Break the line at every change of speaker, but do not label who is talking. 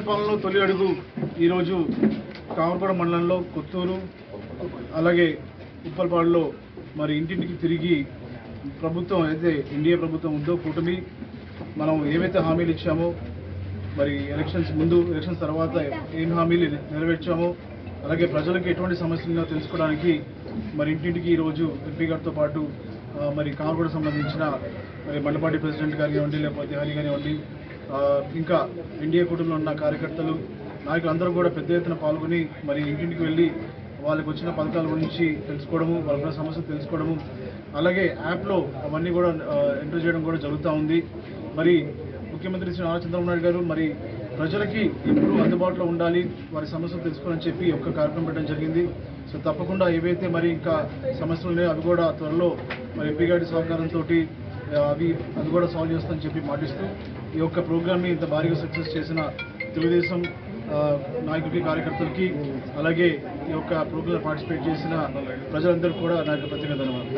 పాలనలో తొలి అడుగు ఈరోజు కామర్పాడ మండలంలో కొత్తూరు అలాగే ఉప్పల్పాడులో మరి ఇంటింటికి తిరిగి ప్రభుత్వం అయితే ఎన్డీఏ ప్రభుత్వం ఉందో కూటమి మనం ఏవైతే హామీలు ఇచ్చామో మరి ఎలక్షన్స్ ముందు ఎలక్షన్స్ తర్వాత ఏం హామీలు నెరవేర్చామో అలాగే ప్రజలకు ఎటువంటి సమస్యలు తెలుసుకోవడానికి మరి ఇంటింటికి ఈరోజు ఎంపీ గారితో పాటు మరి కామర్పాడ సంబంధించిన మరి మండపాటి ప్రెసిడెంట్ కానివ్వండి లేకపోతే హరి కానివ్వండి ఇంకా ఎన్డీఏ కూటమిలో ఉన్న కార్యకర్తలు నాయకులందరూ కూడా పెద్ద ఎత్తున పాల్గొని మరి ఇంటింటికి వెళ్ళి వాళ్ళకి వచ్చిన పథకాల గురించి తెలుసుకోవడము వాళ్ళ సమస్యలు తెలుసుకోవడము అలాగే యాప్లో అవన్నీ కూడా ఎంటర్ చేయడం కూడా జరుగుతూ ఉంది. మరి ముఖ్యమంత్రి శ్రీ నారా చంద్రబాబు నాయుడు గారు మరి ప్రజలకి ఎప్పుడు అందుబాటులో ఉండాలి వారి సమస్యలు తెలుసుకోవాలని చెప్పి ఒక కార్యక్రమం పెట్టడం జరిగింది. సో తప్పకుండా ఏవైతే మరి ఇంకా సమస్యలు ఉన్నాయో అవి కూడా త్వరలో మరి ఎంపీ గారి సహకారంతో అది కూడా సాల్వ్ చేస్తామని చెప్పి మాటిస్తూ ఈ యొక్క ప్రోగ్రామ్ని ఇంత భారీగా సక్సెస్ చేసిన తెలుగుదేశం నాయకులకి కార్యకర్తలకి అలాగే ఈ యొక్క ప్రోగ్రామ్ పార్టిసిపేట్ చేసిన ప్రజలందరూ కూడా నా యొక్క ప్రత్యేక ధన్యవాదాలు.